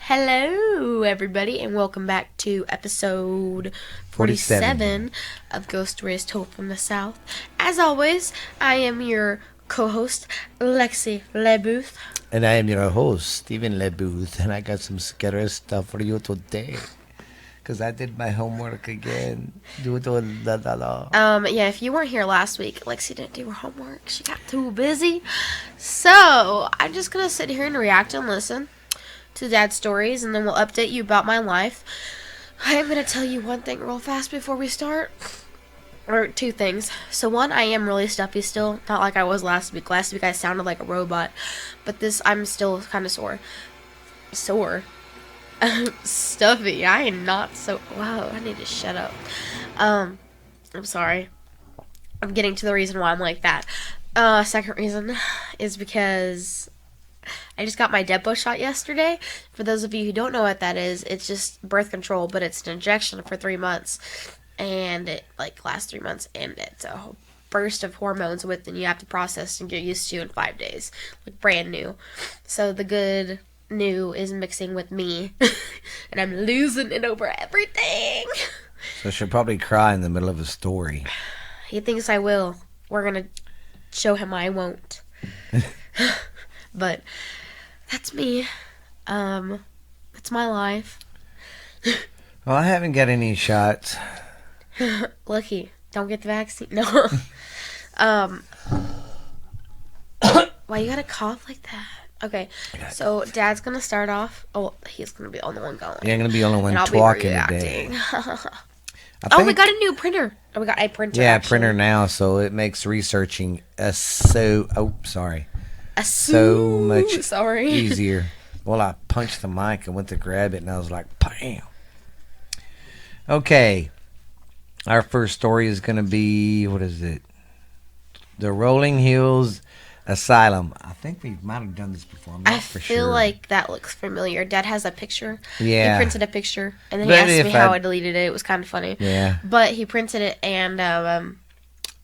Hello, everybody, and welcome back to episode 47 of Ghost Stories Told from the South. As always, I am your co-host, Lexi LeBooth. And I am your host, Stephen LeBooth, and I got some scary stuff for you today. Because I did my homework again. Yeah, if you weren't here last week, Lexi didn't do her homework. She got too busy. So, I'm just going to sit here and react and listen to Dad's stories, and then we'll update you about my life. I am going to tell you one thing real fast before we start. Or two things. So one, I am really stuffy still. Not like I was last week. Last week I sounded like a robot. But this, I'm still kind of sore. Stuffy. I am not so... Wow, I need to shut up. I'm sorry. I'm getting to the reason why I'm like that. Second reason is because I just got my Depo shot yesterday. For those of you who don't know what that is, it's just birth control, but it's an injection for 3 months. And it, lasts 3 months, and it's a whole burst of hormones and you have to process and get used to in 5 days. Brand new. So the good new is mixing with me, and I'm losing it over everything. So she'll probably cry in the middle of a story. He thinks I will. We're going to show him I won't. But that's me. That's my life. Well, I haven't got any shots. Lucky. Don't get the vaccine. No. Why you gotta cough like that? Okay. So Dad's gonna start off. Oh, he's gonna be the only one going. You're gonna be the only one and talking today. We got a new printer. Oh, we got a printer. Yeah, actually. printer now, so it makes researching so much easier. Well, I punched the mic and went to grab it, and I was like, bam. Okay. Our first story is going to be, what is it? The Rolling Hills Asylum. I think we might have done this before. I'm not for sure. I feel like that looks familiar. Dad has a picture. Yeah. He printed a picture, and then he asked me how I deleted it. It was kind of funny. Yeah. But he printed it, and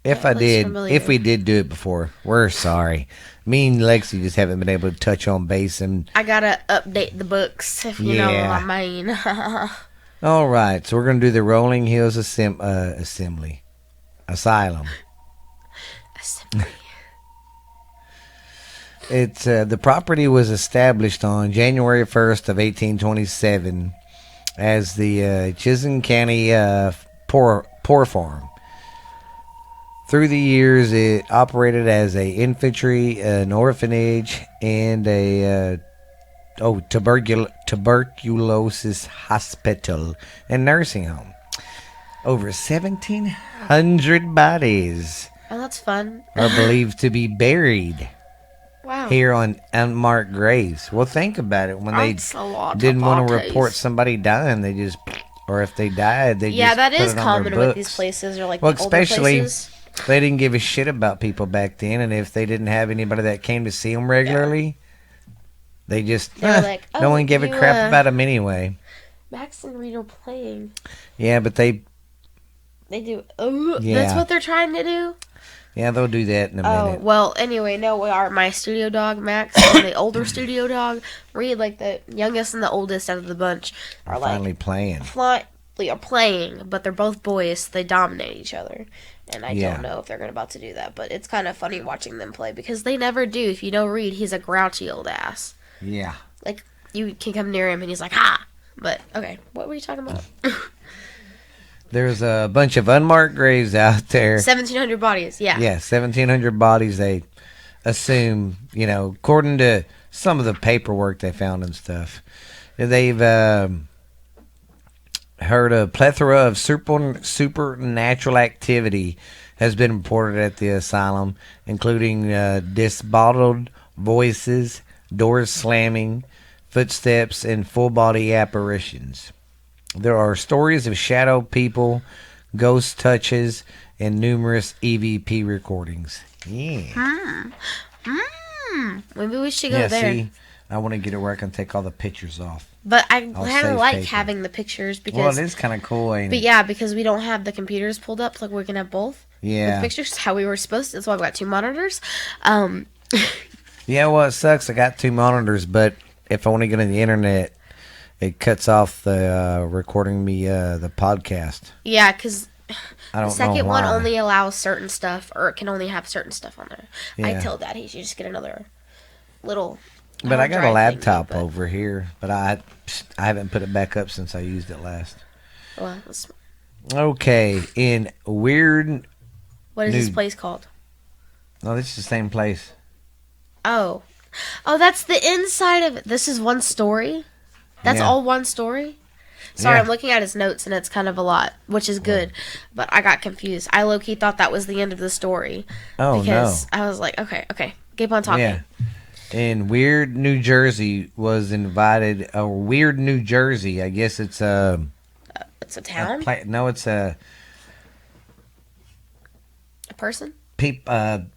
if we did do it before, we're sorry. Me and Lexi just haven't been able to touch on base, and I gotta update the books, if you know what I mean. All right, so we're going to do the Rolling Hills Asylum. It's the property was established on January 1st of 1827 as the Chisholm County Poor Farm. Through the years, it operated as a infantry, an orphanage, and a tuberculosis hospital and nursing home. Over 1,700 bodies that's fun. are believed to be buried here on unmarked graves. Well, think about it. When they didn't want to report somebody dying, they just, or if they died, they just that put is it on common their with these places, or well, the older especially places. they didn't give a shit about people back then, and if they didn't have anybody that came to see them regularly. They just, no one gave a crap about them anyway. Max and Reed are playing. Yeah, but they do. That's what they're trying to do? Yeah, they'll do that in a minute. Well, anyway, no, we are my studio dog, Max, and the older studio dog, Reed, the youngest and the oldest out of the bunch, are finally playing. Are playing, but they're both boys, so they dominate each other. And I don't know if they're about to do that, but it's kind of funny watching them play, because they never do. If you know Reed, he's a grouchy old ass. Yeah. You can come near him and he's like, ha! But, okay, what were you talking about? There's a bunch of unmarked graves out there. 1,700 bodies, yeah. Yeah, 1,700 bodies, they assume, according to some of the paperwork they found and stuff. They've heard a plethora of supernatural activity has been reported at the asylum, including disembodied voices, doors slamming, footsteps, and full-body apparitions. There are stories of shadow people, ghost touches, and numerous EVP recordings. Yeah. Maybe we should go there. See, I want to get it where I can take all the pictures off. But I kind of like having the pictures because... Well, it is kind of cool, ain't it? But yeah, because we don't have the computers pulled up, we can have both. Yeah. The pictures how we were supposed to. That's why we got 2 monitors. Yeah, well, it sucks. I got 2 monitors, but if I want to get on the internet, it cuts off the recording me the podcast. Yeah, because I the don't know second one why. only allows certain stuff, or it can only have certain stuff on there. I Yeah. told Dad he should just get another little But I hard got a drive laptop thingy, but, over here, but I haven't put it back up since I used it last. well, let's- Okay, in weird. what is this New- place called? Oh, this is the same place. Oh. Oh, that's the inside of it. This is one story? That's Yeah. all one story? Sorry, Yeah. I'm looking at his notes and it's kind of a lot, which is good. But I got confused. I low-key thought that was the end of the story. Oh Because I was like, okay. Keep on no. talking. Yeah. In Weird, New Jersey was invited. Weird, New Jersey. I guess it's It's a town? no, it's a A person?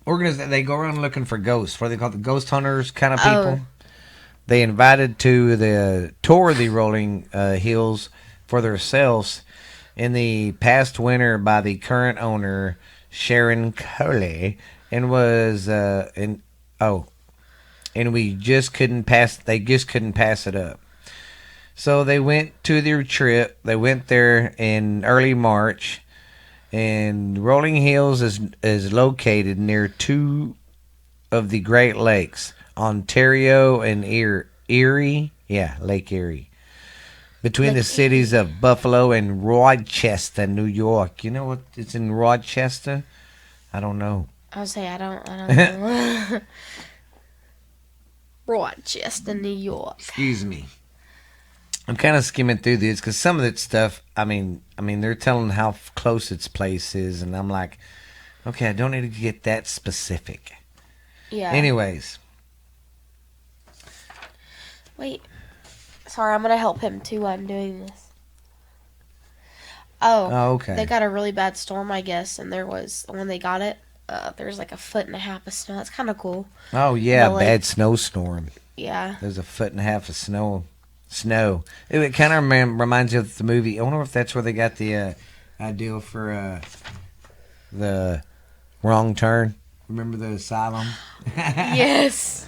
organization. They go around looking for ghosts. What are they called? The ghost hunters kind of Oh. people. They invited to the tour of the Rolling Hills for themselves in the past winter by the current owner Sharon Coley, and was and we just couldn't pass. They just couldn't pass it up. So they went to their trip. They went there in early March, and Rolling Hills is located near two of the Great Lakes, Ontario and Erie. Yeah, Lake Erie. Between Lake the cities of Buffalo and Rochester, New York. You know what? It's in Rochester. I don't know. I'll say I don't know. Rochester, New York. Excuse me. I'm kind of skimming through this because some of that stuff. I mean, they're telling how close its place is, and I'm like, okay, I don't need to get that specific. Yeah. Anyways, Wait. Sorry, I'm gonna help him too while I'm doing this. Oh, okay. they got a really bad storm, I guess, and when they got it, there was like 1.5 feet of snow. It's kind of cool. Oh yeah, But, like- bad snowstorm. Yeah. There's 1.5 feet of snow. It kind of reminds you of the movie. I wonder if that's where they got the idea for the Wrong Turn. Remember the asylum? Yes.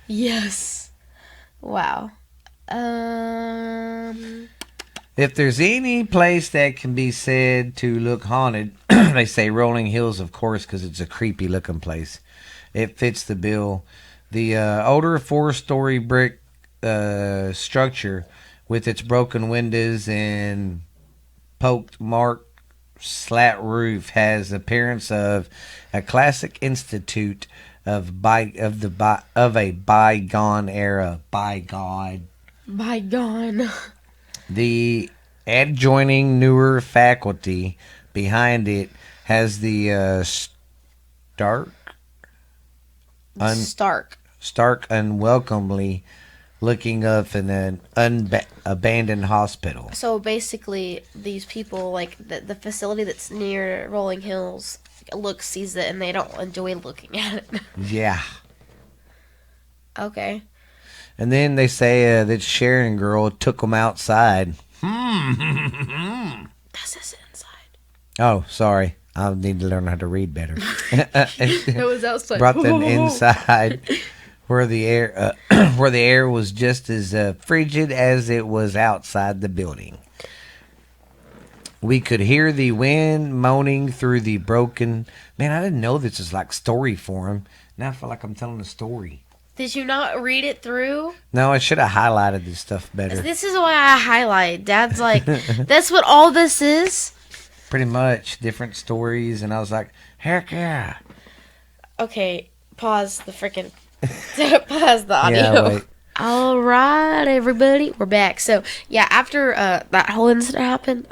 Yes. Wow. If there's any place that can be said to look haunted, they say Rolling Hills, of course, because it's a creepy looking place. It fits the bill. The older 4-story brick structure with its broken windows and poked mark slat roof has the appearance of a classic institute of a bygone era. By God. Bygone. The adjoining newer faculty behind it has the stark unwelcomely looking up in an abandoned hospital. So basically, these people, like the facility that's near Rolling Hills, sees it and they don't enjoy looking at it. Yeah. Okay. And then they say that Sharon girl took them outside. That's his inside. Oh, sorry. I need to learn how to read better. It was outside. Brought them inside where the air was just as frigid as it was outside the building. We could hear the wind moaning through the broken. Man, I didn't know this was like story form. Now I feel like I'm telling a story. Did you not read it through? No, I should have highlighted this stuff better. This is why I highlight. Dad's like, that's what all this is? Pretty much different stories, and I was like, heck yeah. Okay, pause the freaking. Pause the audio. Yeah, wait. All right, everybody, we're back. So yeah, after that whole incident happened,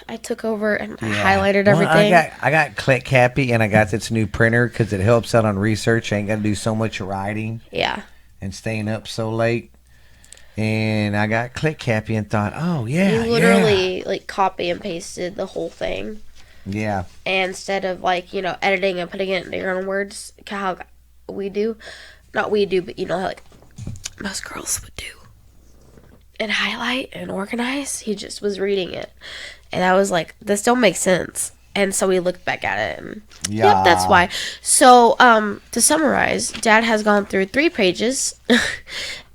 I took over and I highlighted everything. I got Click Happy, and I got this new printer because it helps out on research. I ain't got to do so much writing Yeah. and staying up so late. And I got Click Happy and thought, oh yeah, You literally like copy and pasted the whole thing, yeah. and instead of like editing and putting it into your own words, how we do, not we do, but how like most girls would do, and highlight and organize. He just was reading it, and I was like, this don't make sense. And so we looked back at it, and yep, that's why. So to summarize, Dad has gone through 3 pages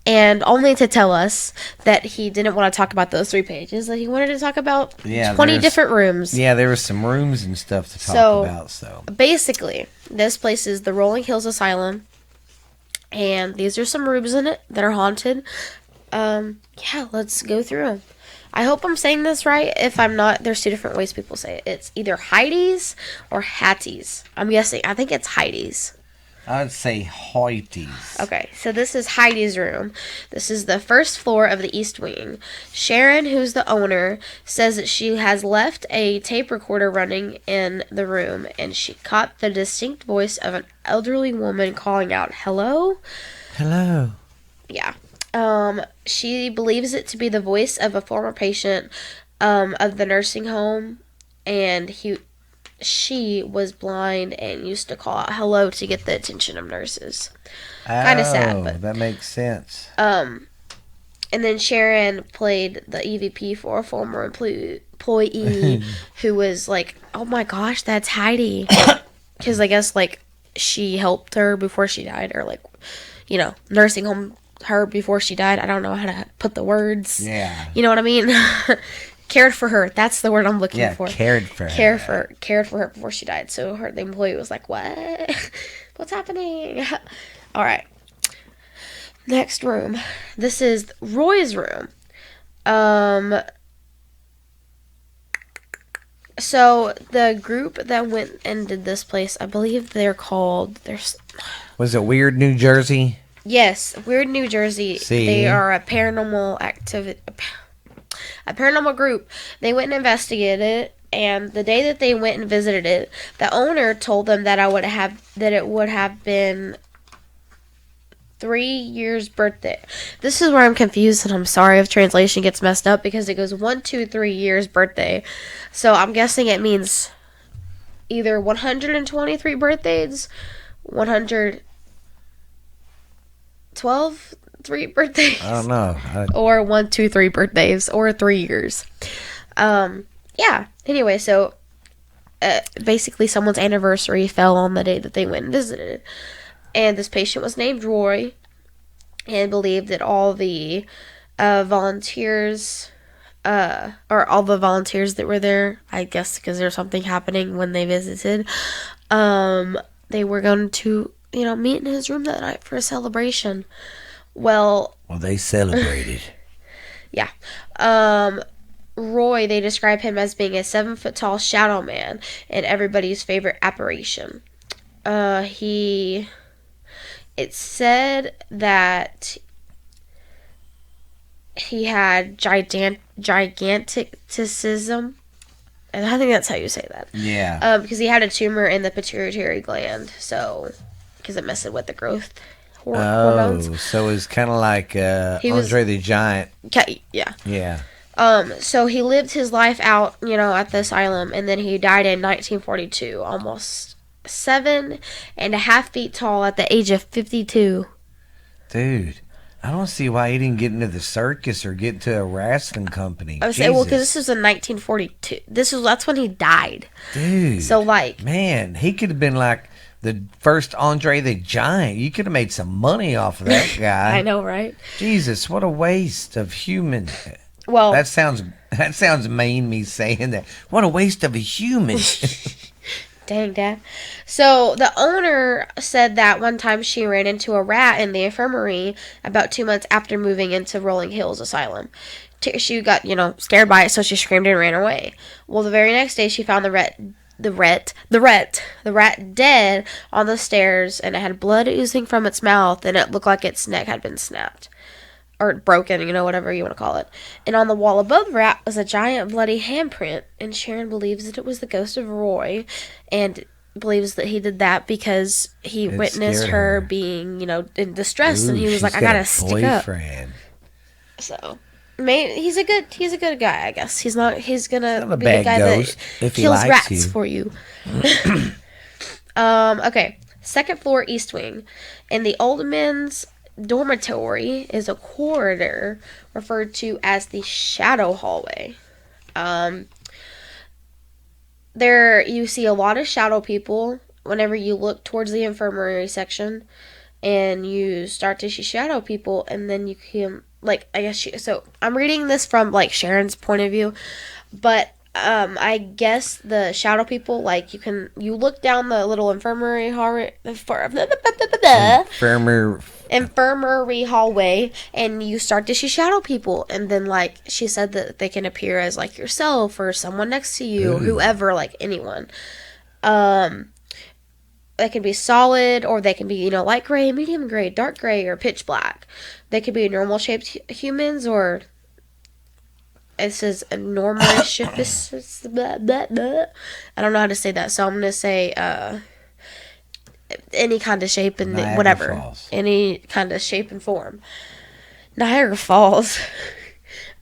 and only to tell us that he didn't want to talk about those 3 pages, that he wanted to talk about 20 different rooms. Yeah, there were some rooms and stuff to talk about. So basically, this place is the Rolling Hills Asylum, and these are some rooms in it that are haunted. Yeah, let's go through them. I hope I'm saying this right. If I'm not, there's 2 different ways people say it. It's either Heidi's or Hattie's. I'm guessing. I think it's Heidi's. I would say Hoities. Okay, so this is Heidi's room. This is the first floor of the East Wing. Sharon, who's the owner, says that she has left a tape recorder running in the room, and she caught the distinct voice of an elderly woman calling out, "Hello?" Hello. Yeah. She believes it to be the voice of a former patient of the nursing home, and she was blind and used to call out hello to get the attention of nurses. Kind of sad, but that makes sense. And then Sharon played the EVP for a former employee who was like, "Oh my gosh, that's Heidi," because I guess like she helped her before she died, or like, you know, nursing home her before she died. I don't know how to put the words. Yeah. You know what I mean? Cared for her. That's the word I'm looking for. Cared for her. Cared for her before she died. So the employee was like, "What? What's happening?" All right. Next room. This is Roy's room. So the group that went and did this place, I believe they're called. Was it Weird New Jersey? Yes, Weird New Jersey. See? They are a paranormal group. They went and investigated it, and the day that they went and visited it, the owner told them that it would have been 3 years' birthday. This is where I'm confused, and I'm sorry if translation gets messed up, because it goes 1, 2, 3 years birthday. So I'm guessing it means either 123 birthdays, 112 3 birthdays. I don't know. Or 1, 2, 3 birthdays, or 3 years. Yeah. Anyway, so basically someone's anniversary fell on the day that they went and visited. And this patient was named Roy, and believed that all the volunteers, or all the volunteers that were there, I guess because there's something happening when they visited, they were going to, meet in his room that night for a celebration. Well, they celebrated. Yeah. Roy, they describe him as being a 7-foot-tall shadow man and everybody's favorite apparition. It said that he had giganticism. And I think that's how you say that. Yeah. Because he had a tumor in the pituitary gland, because it messed with the growth hormones. Oh, so it's kind of like Andre the Giant. Yeah. Yeah. So he lived his life out, at the asylum, and then he died in 1942, almost 7.5 feet tall at the age of 52. Dude, I don't see why he didn't get into the circus or get into a wrestling company. I would say, well, because this was in 1942. That's when he died. Dude. So, man, he could have been like the first Andre the Giant. You could have made some money off of that guy. I know, right? Jesus, what a waste of human. Well, that sounds mean, me saying that. What a waste of a human. Dang, Dad. So the owner said that one time she ran into a rat in the infirmary about 2 months after moving into Rolling Hills Asylum. She got, scared by it, so she screamed and ran away. Well, the very next day she found the rat dead on the stairs, and it had blood oozing from its mouth, and it looked like its neck had been snapped. Or broken, whatever you want to call it. And on the wall above the rat was a giant bloody handprint, and Sharon believes that it was the ghost of Roy, and believes that he did that because he witnessed her being, in distress, and he was like, "I gotta stick up." So, he's a good guy, I guess. He's gonna be the guy that kills rats for you. Okay, second floor, East Wing, in the old men's dormitory is a corridor referred to as the shadow hallway. There you see a lot of shadow people whenever you look towards the infirmary section. and you start to see shadow people, and then you can, like, I guess so I'm reading this from like Sharon's point of view, but I guess the shadow people, like, you look down the little Firmer. infirmary hallway, and you start to see shadow people, and then, like, she said that they can appear as like yourself or someone next to you, Ooh. whoever, like anyone. um they can be solid, or they can be, light gray, medium gray, dark gray, or pitch black. They could be normal shaped humans, or it says normal shape. I don't know how to say that, so I'm gonna say any kind of shape and Niagara whatever, Falls. any kind of shape and form. Niagara Falls.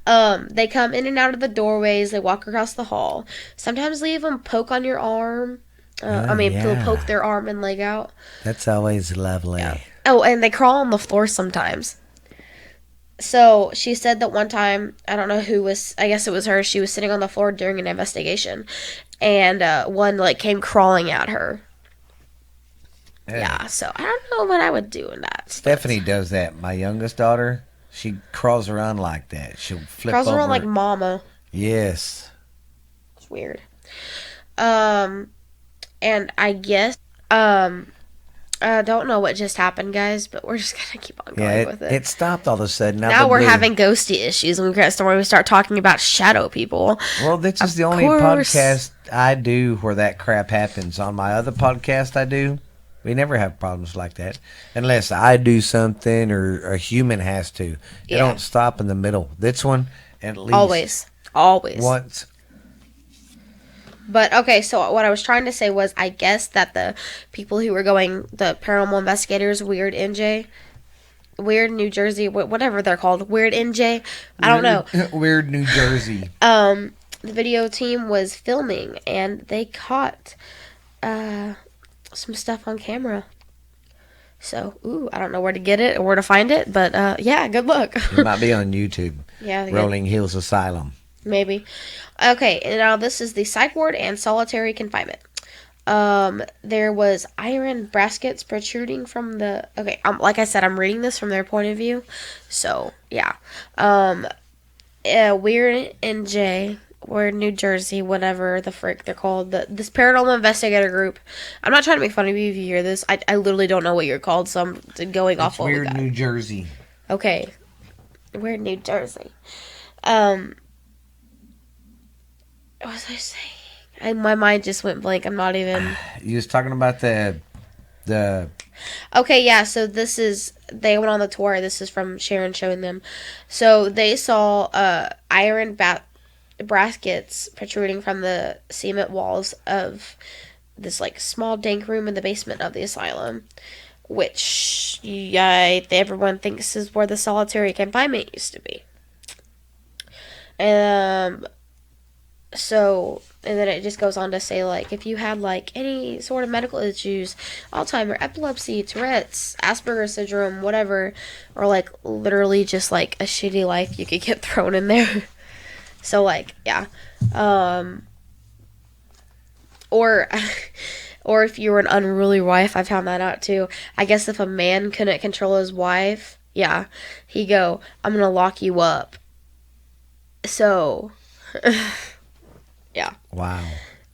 They come in and out of the doorways. They walk across the hall. Sometimes they even poke on your arm. They'll poke their arm and leg out. That's always lovely. Yeah. Oh, and they crawl on the floor sometimes. So she said that one time, I don't know who was, I guess it was her, she was sitting on the floor during an investigation, and one, like, came crawling at her. Hey. Yeah, so I don't know what I would do in that. Stephanie does that. My youngest daughter, she crawls around like that. She'll flip Crawls over. around like mama. Yes. It's weird. And I guess, I don't know what just happened, guys, but we're just gonna keep on going with it. It stopped all of a sudden. Now we're having ghosty issues, and we start talking about shadow people. Well, this is the only podcast I do where that crap happens. On my other podcast I do, we never have problems like that. Unless I do something or a human has to. They don't stop in the middle. This one, at least. Always. Once. But, okay, so what I was trying to say was, I guess that the people who were going, the paranormal investigators, Weird New Jersey, whatever they're called, Weird NJ, I don't know. Weird New Jersey. The video team was filming, and they caught some stuff on camera. So, I don't know where to get it or where to find it, but, yeah, good luck. It might be on YouTube. Yeah. Rolling Hills Asylum. Maybe. Okay, and now this is the psych ward and solitary confinement. There was iron brackets protruding from the... Okay, like I said, I'm reading this from their point of view. So, yeah. Weird NJ, Weird New Jersey, whatever the frick they're called. This paranormal investigator group. I'm not trying to make fun of you if you hear this. I literally don't know what you're called, so I'm going off what we got. Weird New Jersey. Okay. Weird New Jersey. What was I saying? My mind just went blank. I'm not even... You was talking about the... Okay, yeah, so this is... They went on the tour. This is from Sharon showing them. So they saw iron brackets protruding from the cement walls of this, like, small dank room in the basement of the asylum, which everyone thinks is where the solitary confinement used to be. So, and then it just goes on to say, like, if you had, like, any sort of medical issues, Alzheimer's, epilepsy, Tourette's, Asperger's syndrome, whatever, or, like, literally just, like, a shitty life, you could get thrown in there. So, like, yeah. Or if you were an unruly wife, I found that out, too. I guess if a man couldn't control his wife, yeah, he'd go, I'm gonna lock you up. So... Yeah. Wow.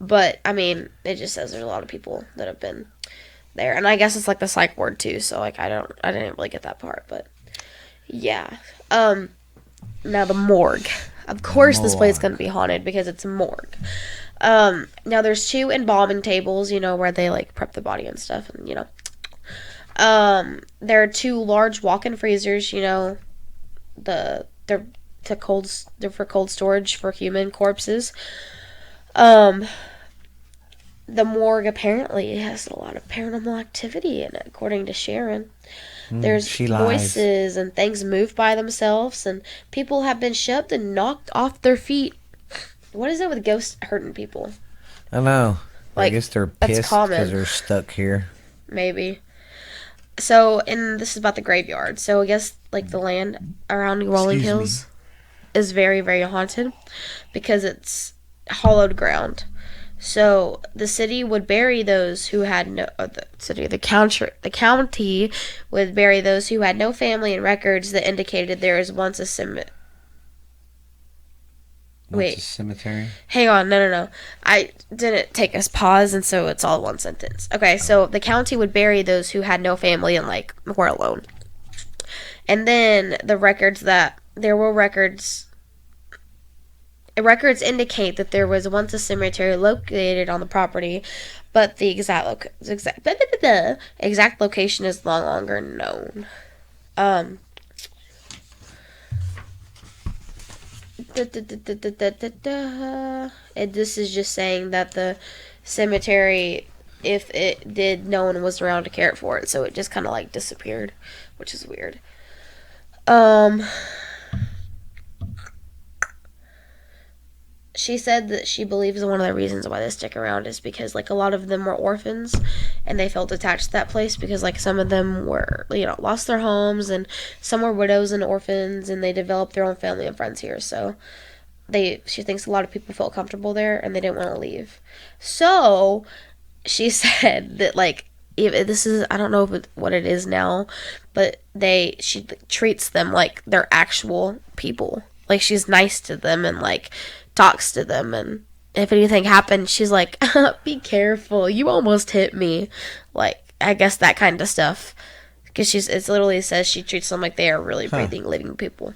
But, I mean, it just says there's a lot of people that have been there. And I guess it's like the psych ward too, so like I didn't really get that part, but yeah. Now the morgue. Of course this place is gonna be haunted because it's a morgue. Now there's 2 embalming tables, where they like prep the body and stuff, and there are 2 large walk-in freezers, they're for cold storage for human corpses. The morgue apparently has a lot of paranormal activity in it, according to Sharon. There's voices and things move by themselves, and people have been shoved and knocked off their feet. What is it with ghosts hurting people? I know. Like, I guess they're pissed because they're stuck here. Maybe. So, and this is about the graveyard. So I guess like the land around Rolling Hills is very, very haunted because it's hollowed ground. So the city would bury those who had no. The county would bury those who had no family and records that indicated there was once a cemetery. What's a Wait, cemetery? hang on. No. I didn't take a pause, and so it's all one sentence. Okay, so the county would bury those who had no family and like were alone. And then the records that there were records. Records indicate that there was once a cemetery located on the property, but the exact location is no longer known. Um, and this is just saying that the cemetery, if it did, no one was around to care for it, so it just kind of like disappeared, which is weird. Um, she said that she believes one of the reasons why they stick around is because like a lot of them were orphans and they felt attached to that place because like some of them were lost their homes and some were widows and orphans and they developed their own family and friends here, so she thinks a lot of people felt comfortable there and they didn't want to leave. So she said that like if this is, I don't know what it is now, but she treats them like they're actual people. Like she's nice to them and like talks to them, and if anything happens, she's like, "Be careful, you almost hit me." Like I guess that kind of stuff. Because it literally says she treats them like they are really breathing, living people.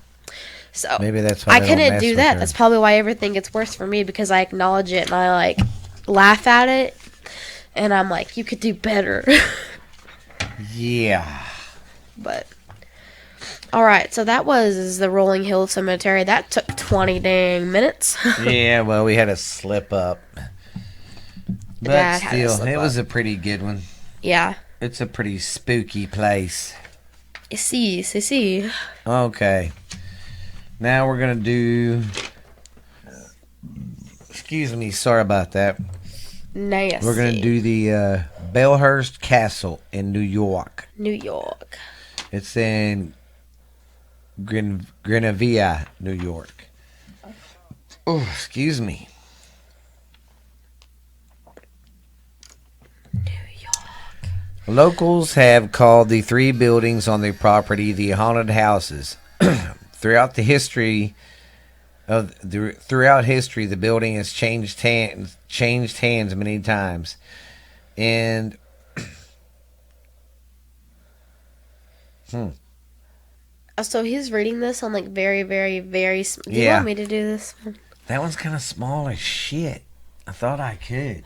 So maybe that's why I couldn't do that. That's probably why everything gets worse for me because I acknowledge it and I like laugh at it, and I'm like, you could do better. Yeah. But alright, so that was the Rolling Hills Cemetery. That took 20 dang minutes. Yeah, well, we had a slip up. But still, it was a pretty good one. Yeah. It's a pretty spooky place. See. Okay. Now we're going to do... Excuse me, sorry about that. Nasty. We're going to do the Bellhurst Castle in New York. New York. It's in Grenavilla, New York. Oh, excuse me. New York. Locals have called the three buildings on the property the haunted houses. Throughout history, the building has changed hands many times, and So he's reading this on like very, very, very. Do you want me to do this? That one's kind of small as shit. I thought I could.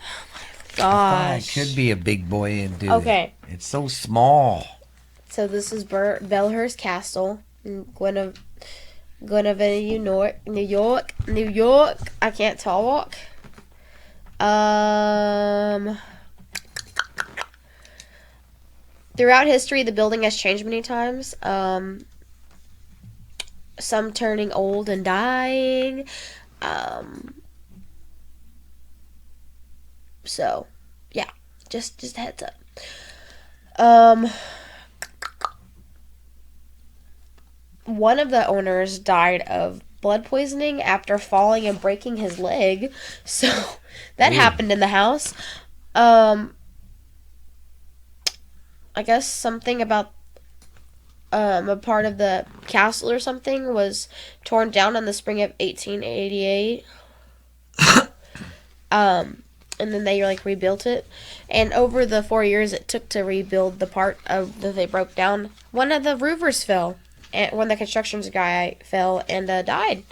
Gosh. I thought I could be a big boy and do it. Okay. It's so small. So this is Bellhurst Castle in Grenavilla, New York. I can't talk. Throughout history, the building has changed many times. Some turning old and dying. So, yeah, just a heads up. One of the owners died of blood poisoning after falling and breaking his leg. So, that happened in the house. I guess something about a part of the castle or something was torn down in the spring of 1888. And then they like rebuilt it. And over the 4 years it took to rebuild the part of that they broke down, one of the roofers fell. And when the construction guy fell and died.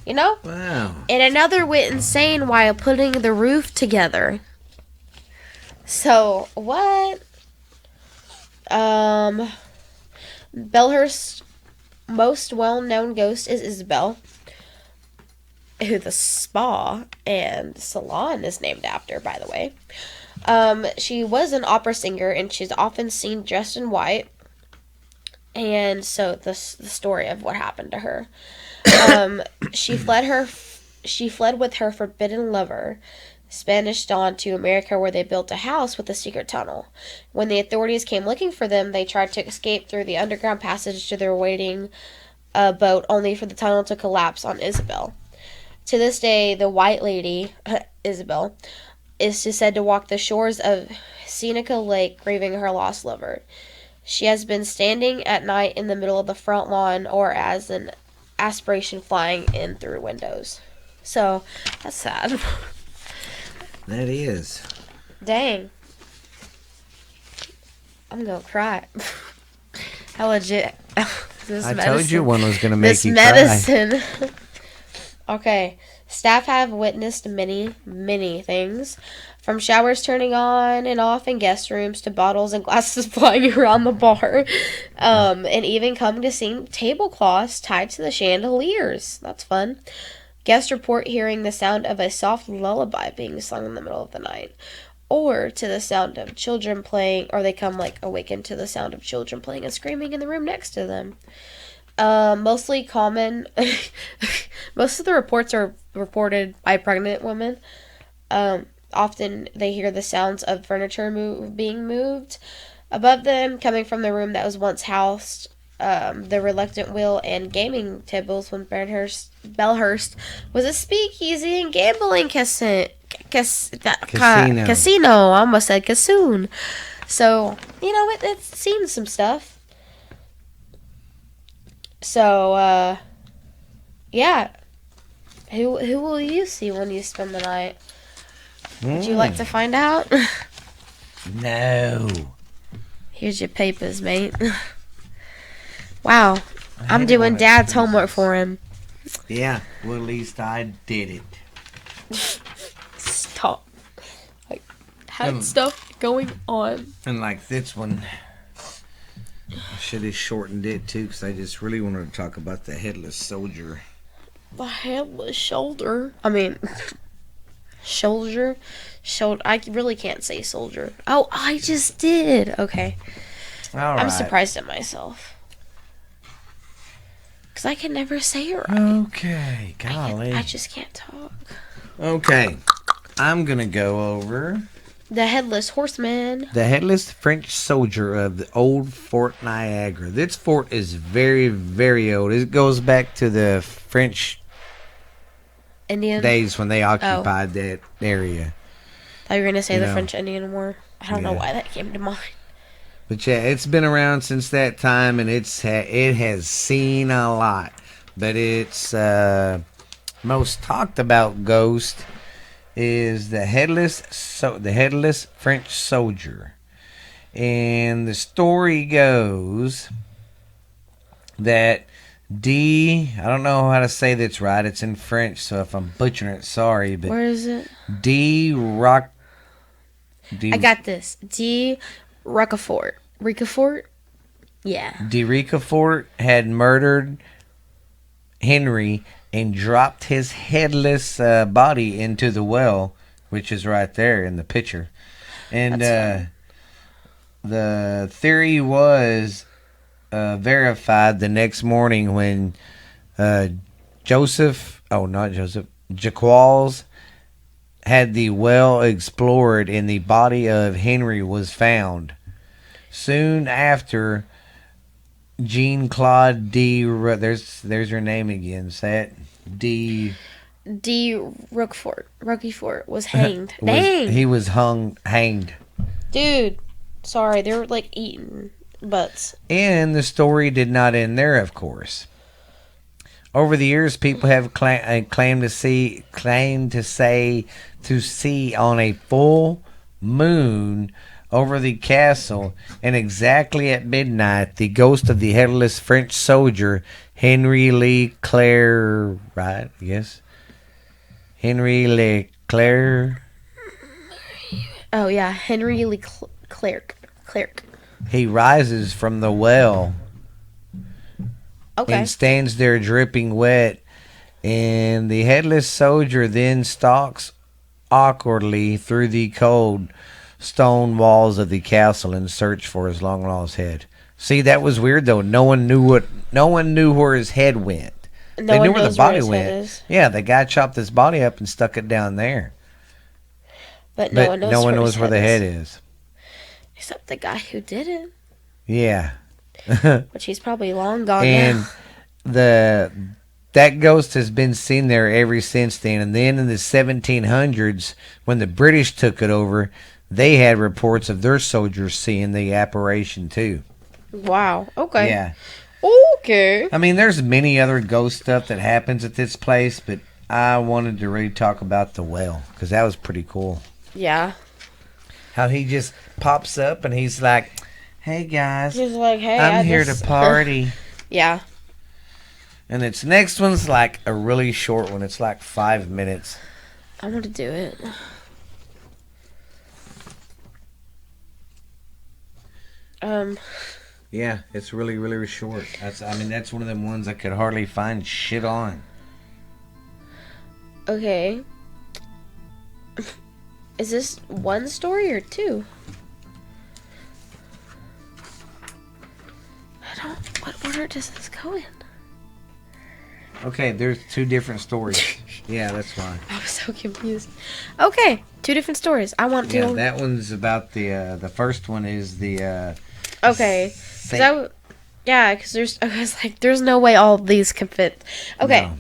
Wow. And another went insane while putting the roof together. So, what? Bellhurst's most well-known ghost is Isabel, who the spa and salon is named after, by the way. She was an opera singer, and she's often seen dressed in white. And so the story of what happened to her. She fled with her forbidden lover, Spanish Dawn, to America, where they built a house with a secret tunnel. When the authorities came looking for them, they tried to escape through the underground passage to their waiting boat, only for the tunnel to collapse on Isabel. To this day, the White Lady, Isabel, is said to walk the shores of Seneca Lake grieving her lost lover. She has been standing at night in the middle of the front lawn or as an aspiration flying in through windows. So, that's sad. That is. Dang. I'm gonna cry. I legit. This I medicine. told you one was going to make This you medicine. Okay. Staff have witnessed many, many things. From showers turning on and off in guest rooms to bottles and glasses flying around the bar. And even come to see tablecloths tied to the chandeliers. That's fun. Guests report hearing the sound of a soft lullaby being sung in the middle of the night. Or to the sound of children playing, or they come like awakened to the sound of children playing and screaming in the room next to them. Mostly common. Most of the reports are reported by pregnant women. Often they hear the sounds of furniture being moved above them, coming from the room that was once housed the reluctant wheel and gaming tables when Bellhurst was a speakeasy and gambling casino. I almost said cassoon. So, it's seen some stuff. So, yeah. Who will you see when you spend the night? Would you like to find out? No. Here's your papers, mate. Wow. I'm doing Dad's homework for him. Yeah, well, at least I did it. Stop. I had stuff going on. And like this one, I should have shortened it too, because I just really wanted to talk about the Headless Soldier. The Headless Shoulder. I mean, shoulder. I really can't say soldier. Oh, I just did. Okay. All I'm right. surprised at myself. Because I can never say it right. Okay, golly. I just can't talk. Okay, I'm going to go over The Headless Horseman. the Headless French Soldier of the old Fort Niagara. This fort is very, very old. It goes back to the French Indian days when they occupied that area. I thought you were going to say the French Indian War. I don't know Yeah. why that came to mind. But yeah, it's been around since that time, and it has seen a lot. But its most talked about ghost is the headless French soldier, and the story goes that I don't know how to say that's right. It's in French, so if I'm butchering it, sorry. But Where is it? I got this. Roquefort. Roquefort? Yeah. De Roquefort had murdered Henry and dropped his headless body into the well, which is right there in the picture. And the theory was verified the next morning when Jaquals had the well explored and the body of Henry was found. Soon after, Jean-Claude there's her name again, say it. De Roquefort was hanged. Dang! He was hanged. Dude, sorry, they were like eating butts. And the story did not end there, of course. Over the years, people have claimed to see on a full moon over the castle, and exactly at midnight, the ghost of the headless French soldier Henry Leclerc, right? Yes, Henry Leclerc. Oh yeah, Henry Leclerc. He rises from the well. Okay. And stands there dripping wet, and the headless soldier then stalks awkwardly through the cold stone walls of the castle in search for his long lost head. See, that was weird though. No one knew where his head went. They knew where the body went. Yeah, the guy chopped his body up and stuck it down there. But no one knows where the head is. Except the guy who did it. Yeah. Which he's probably long gone and now. that ghost has been seen there ever since then. And then in the 1700s, when the British took it over, they had reports of their soldiers seeing the apparition too. Wow. Okay. Yeah. Okay. I mean, there's many other ghost stuff that happens at this place, but I wanted to really talk about the well because that was pretty cool. Yeah. How he just pops up and he's like, "Hey guys, He's like, hey, I'm here to party." Yeah. And its next one's like a really short one. It's like 5 minutes. I want to do it. Yeah, it's really, really short. That's one of them ones I could hardly find shit on. Okay. Is this one story or two? What order does this go in? Okay, there's 2 different stories. Yeah, that's fine. I was so confused. Okay, 2 different stories. I want to. Yeah, that one's about the first one is the. Okay. Because I was like, there's no way all of these can fit. Okay.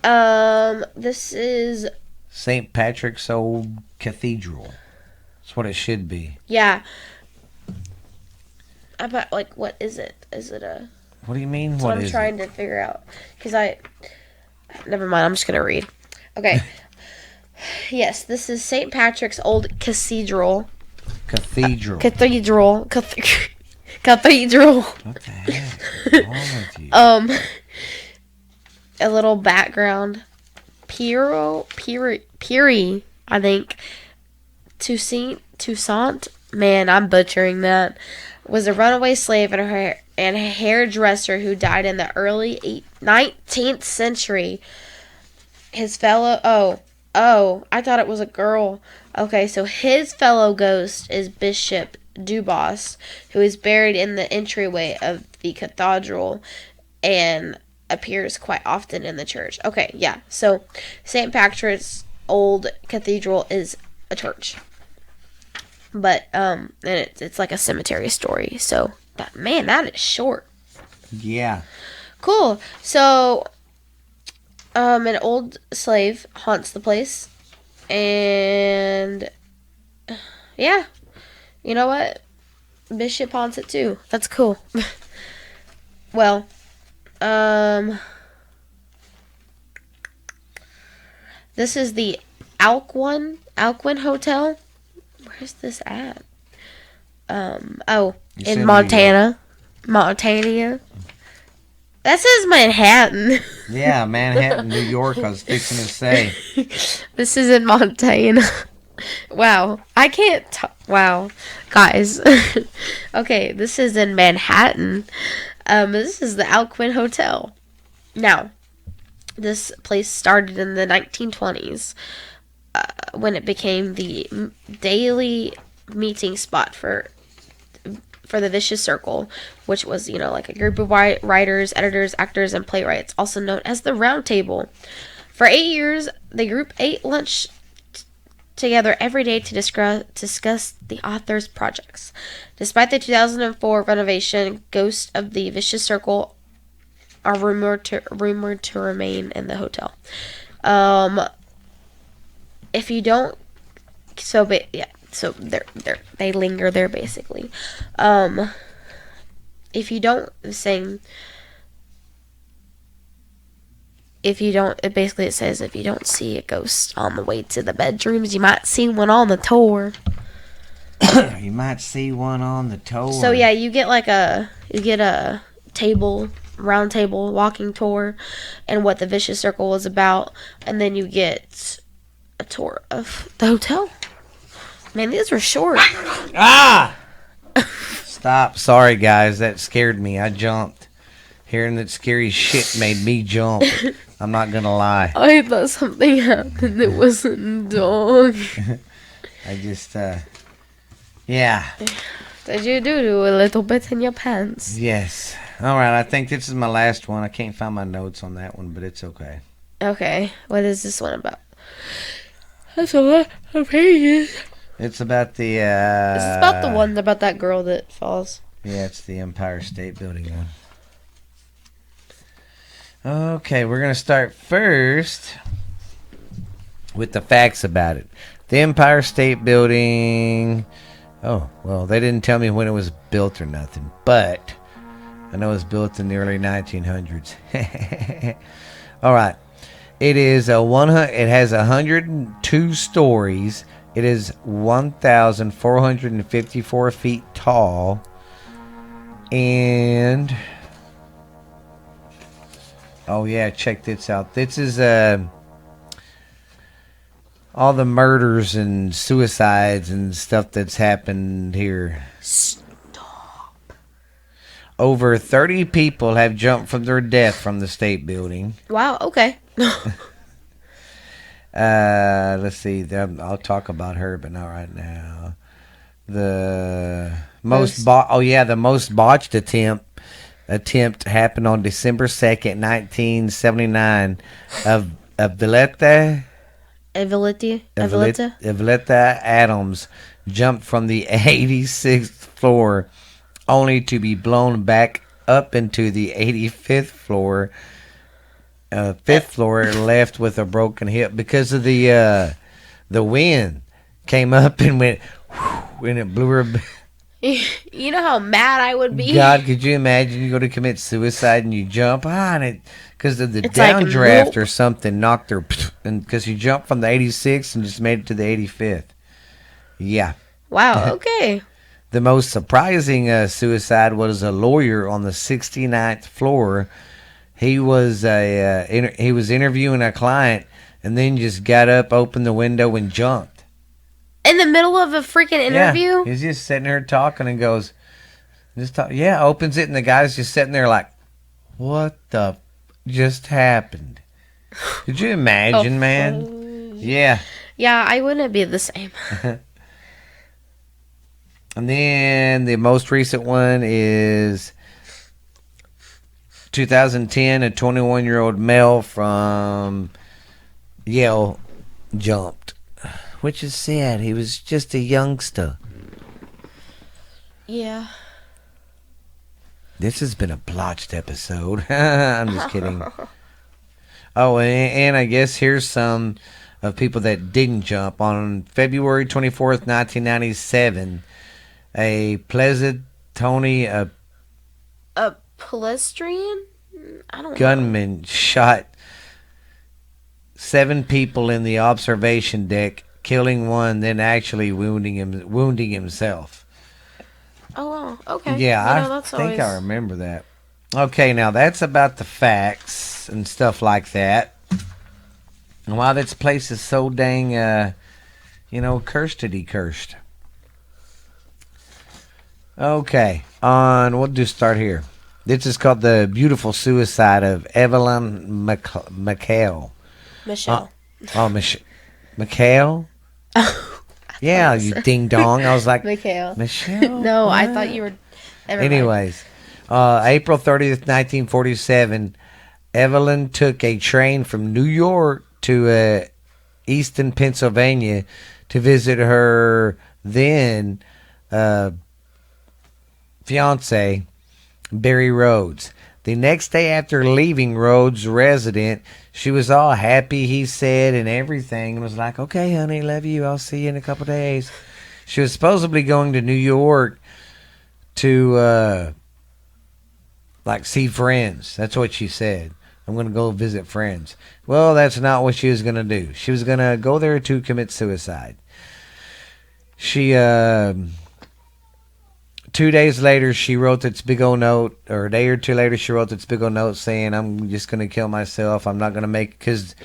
No. This is St. Patrick's Old Cathedral. That's what it should be. Yeah. But like, what is it? Is it a? What do you mean? That's what I'm trying to figure out. Because never mind. I'm just gonna read. Okay. Yes, this is St. Patrick's Old Cathedral. Cathedral. Cathedral. What the heck is wrong with you? A little background. Piri, I think. Toussaint. Man, I'm butchering that. Was a runaway slave and a hairdresser who died in the early 19th century. His fellow... Oh, I thought it was a girl. Okay, so his fellow ghost is Bishop Dubos, who is buried in the entryway of the cathedral and appears quite often in the church. Okay, yeah. So St. Patrick's Old Cathedral is a church. But and it's like a cemetery story. So that is short. Yeah. Cool. So an old slave haunts the place, and yeah, you know what? Bishop haunts it too. That's cool. Well, this is the Alcuin Hotel. Where's this at? In Montana. Montana. That says Manhattan. Yeah, Manhattan, New York, I was fixing to say. This is in Montana. Wow. I can't wow. Guys. Okay, this is in Manhattan. This is the Alcuin Hotel. Now, this place started in the 1920s when it became the daily meeting spot for the Vicious Circle, which was, like a group of writers, editors, actors, and playwrights, also known as the Round Table. For 8 years, the group ate lunch together every day to discuss the author's projects. Despite the 2004 renovation, ghosts of the Vicious Circle are rumored to remain in the hotel. If you don't, so they linger there basically. If you don't sing, it basically says if you don't see a ghost on the way to the bedrooms, you might see one on the tour. You might see one on the tour. So yeah, you get a round table walking tour and what the Vicious Circle was about, and then you get a tour of the hotel. Man, these were short. Ah! Stop. Sorry, guys. That scared me. I jumped. Hearing that scary shit made me jump. I'm not going to lie. I thought something happened. It wasn't a dog. I just, yeah. Did you do a little bit in your pants? Yes. All right. I think this is my last one. I can't find my notes on that one, but it's okay. Okay. What is this one about? That's a lot of pages. It's about the, Is this about the one about that girl that falls? Yeah, it's the Empire State Building one. Okay, we're going to start first with the facts about it. The Empire State Building. Oh, well, they didn't tell me when it was built or nothing, but I know it was built in the early 1900s. All right. It is it has 102 stories. It is 1,454 feet tall. And oh yeah, check this out. This is all the murders and suicides and stuff that's happened here. Stop. Over 30 people have jumped from their death from the state building. Wow, okay. Let's see. I'll talk about her, but not right now. The most the most botched attempt happened on December 2nd, 1979 of Villetta Adams jumped from the 86th floor only to be blown back up into the 85th floor. Fifth floor, left with a broken hip because of the wind came up and went whew, and it blew her. You know how mad I would be? God, could you imagine you go to commit suicide and you jump and it because of the It's like, downdraft nope. or something knocked her and because you jumped from the 86th and just made it to the 85th. Yeah. Wow, okay. The most surprising suicide was a lawyer on the 69th floor. He was interviewing a client and then just got up, opened the window, and jumped. In the middle of a freaking interview? Yeah, he's just sitting there talking and goes, opens it, and the guy's just sitting there like, what the just happened? Could you imagine, man? Yeah. Yeah, I wouldn't be the same. And then the most recent one is 2010, a 21-year-old male from Yale jumped, which is sad. He was just a youngster. Yeah. This has been a blotched episode. I'm just kidding. Oh, and I guess here's some of people that didn't jump. On February 24th, 1997, a Pleasant Tony, A pedestrian? I don't know. gunman shot 7 people in the observation deck, killing one, then actually wounding himself. Oh, wow. Okay. Yeah, that's I think always... I remember that. Okay, now that's about the facts and stuff like that. And why this place is so dang, cursed. Okay, we'll just start here. This is called The Beautiful Suicide of Evelyn McHale. Michelle. McHale? Yeah, you ding dong. I was like, Michael. Michelle? No, what? I thought you were... Never mind. Anyways, April 30th, 1947, Evelyn took a train from New York to Easton, Pennsylvania to visit her then fiance, Barry Rhodes. The next day after leaving Rhodes' residence, she was all happy, he said, and everything, and was like, okay, honey, love you. I'll see you in a couple days. She was supposedly going to New York to, see friends. That's what she said. I'm going to go visit friends. Well, that's not what she was going to do. She was going to go there to commit suicide. She, 2 days later, she wrote this big old note, or a day or two later, she wrote this big old note saying, I'm just going to kill myself. I'm not going to make, because,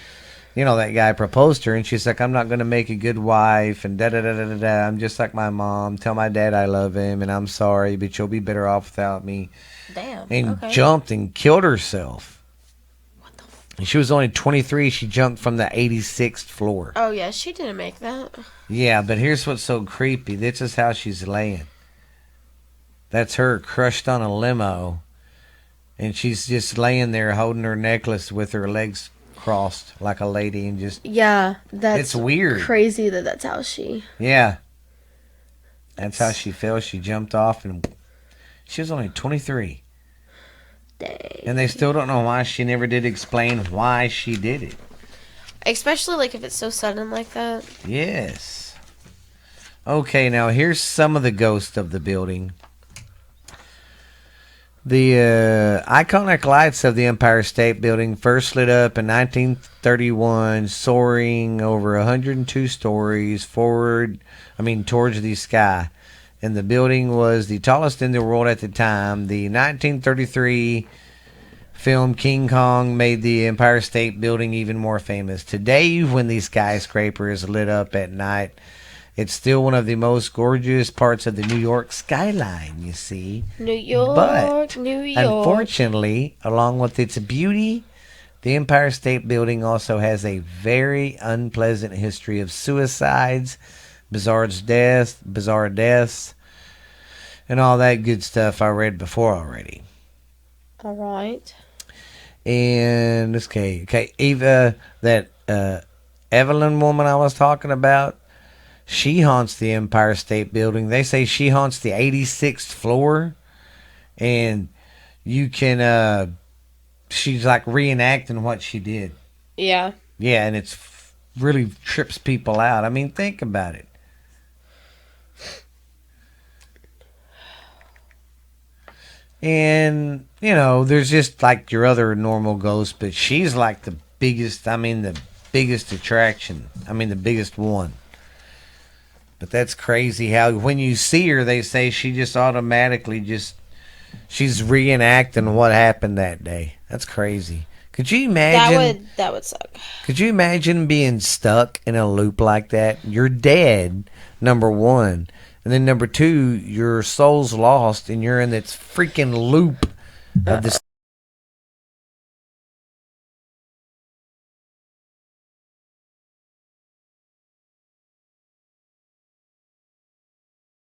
that guy proposed to her, and she's like, I'm not going to make a good wife, and da-da-da-da-da-da. I'm just like my mom. Tell my dad I love him, and I'm sorry, but you'll be better off without me. Damn. And okay. jumped and killed herself. What the and she was only 23. She jumped from the 86th floor. Oh, yeah, she didn't make that. Yeah, but here's what's so creepy. This is how she's laying. That's her crushed on a limo, and she's just laying there holding her necklace with her legs crossed like a lady, and just it's weird, crazy that's how she. Yeah, that's how she fell. She jumped off, and she was only 23. day. And they still don't know why she never did explain why she did it. Especially, like, if it's so sudden like that. Yes. Okay, now here's some of the ghosts of the building. The iconic lights of the Empire State Building first lit up in 1931, soaring over 102 stories towards the sky. And the building was the tallest in the world at the time. The 1933 film King Kong made the Empire State Building even more famous. Today, when the skyscraper is lit up at night, it's still one of the most gorgeous parts of the New York skyline, you see. New York, But, New York. unfortunately, along with its beauty, the Empire State Building also has a very unpleasant history of suicides, bizarre deaths, and all that good stuff I read before already. All right. And okay, Eva, that Evelyn woman I was talking about, she haunts the Empire State Building. They say she haunts the 86th floor, and you can she's like reenacting what she did. Yeah. Yeah, and it's really trips people out. I mean, think about it. And, there's just like your other normal ghosts, but she's like the biggest attraction. The biggest one. But that's crazy how when you see her, they say she just automatically she's reenacting what happened that day. That's crazy. Could you imagine? That would suck. Could you imagine being stuck in a loop like that? You're dead, number one. And then number two, your soul's lost and you're in this freaking loop of this